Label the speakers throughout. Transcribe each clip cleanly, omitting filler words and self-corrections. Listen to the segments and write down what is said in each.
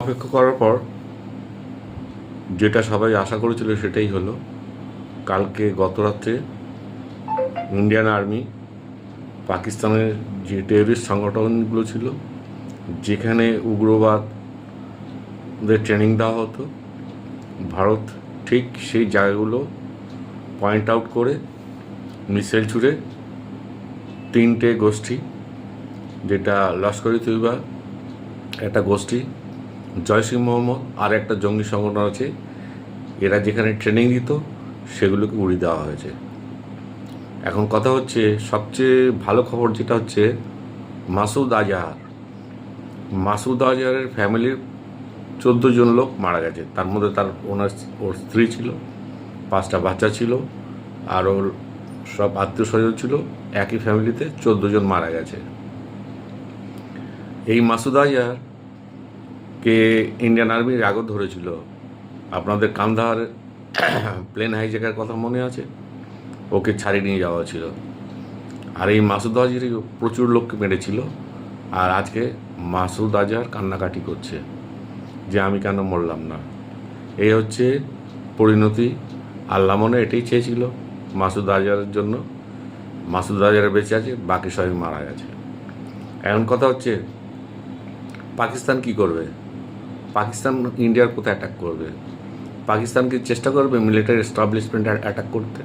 Speaker 1: অপেক্ষা করার পর যেটা সবাই আশা করেছিল সেটাই হলো। কালকে গতরাত্রে ইন্ডিয়ান আর্মি পাকিস্তানের যে টেররিস্ট সংগঠনগুলো ছিল, যেখানে উগ্রবাদদের ট্রেনিং দেওয়া হতো, ভারত ঠিক সেই জায়গাগুলো পয়েন্ট আউট করে মিসাইল ছুড়ে 3টে গোষ্ঠী, যেটা লস্কর ই তৈবা একটা গোষ্ঠী, জয়শ ই মোহাম্মদ আর একটা জঙ্গি সংগঠন আছে, এরা যেখানে ট্রেনিং দিত সেগুলোকে উড়িয়ে দেওয়া হয়েছে। এখন কথা হচ্ছে, সবচেয়ে ভালো খবর যেটা হচ্ছে, মাসুদ আজহারের ফ্যামিলির 14 জন লোক মারা গেছে। তার মধ্যে ওর স্ত্রী ছিল, 5টা বাচ্চা ছিল, আর ওর সব আত্মীয় স্বজন ছিল। একই ফ্যামিলিতে 14 জন মারা গেছে। এই মাসুদ আজহারকে ইন্ডিয়ান আর্মির আগত ধরেছিল। আপনাদের কান্দাহার প্লেন হাইজ্যাকের কথা মনে আছে? ওকে ছাড়িয়ে নিয়ে যাওয়া ছিল। আর এই মাসুদ আজহারই প্রচুর লোককে মেরেছিল। আর আজকে মাসুদ আজহার কান্নাকাটি করছে যে আমি কেন মরলাম না। এই হচ্ছে পরিণতি। আল্লাহ মনে এটাই চেয়েছিল মাসুদ আজহারের জন্য। মাসুদ আজহার বেঁচে আছে, বাকি সবাই মারা গেছে। এখন কথা হচ্ছে, পাকিস্তান কি করবে? পাকিস্তান ইন্ডিয়ার কোথায় অ্যাটাক করবে? পাকিস্তান কি চেষ্টা করবে মিলিটারি এস্টাবলিশমেন্ট অ্যাটাক করতে?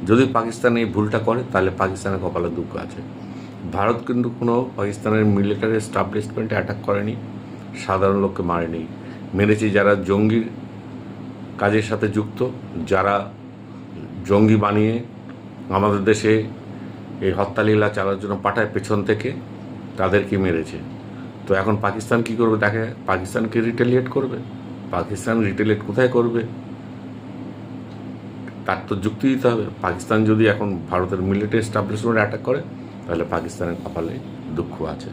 Speaker 1: যদি পাকিস্তান এই ভুলটা করে, তাহলে পাকিস্তানের কপালে দুঃখ আছে। ভারত কিন্তু কোনো পাকিস্তানের মিলিটারি এস্টাবলিশমেন্টে অ্যাটাক করেনি, সাধারণ লোককে মারেনি। মেরেছে যারা জঙ্গি কাজের সাথে যুক্ত, যারা জঙ্গি বানিয়ে আমাদের দেশে এই হত্যালীলা চালার জন্য পাঠায় পেছন থেকে, তাদেরকে মেরেছে। তো এখন পাকিস্তান কি করবে? দেখে পাকিস্তানকে রিটেলিয়েট করবে। পাকিস্তান রিটেলিয়েট কোথায় করবে? তার তো যুক্তি দিতে হবে। পাকিস্তান যদি এখন ভারতের মিলিটারি এস্টাবলিশমেন্ট অ্যাটাক করে, তাহলে পাকিস্তানের কপালে দুঃখ আছে।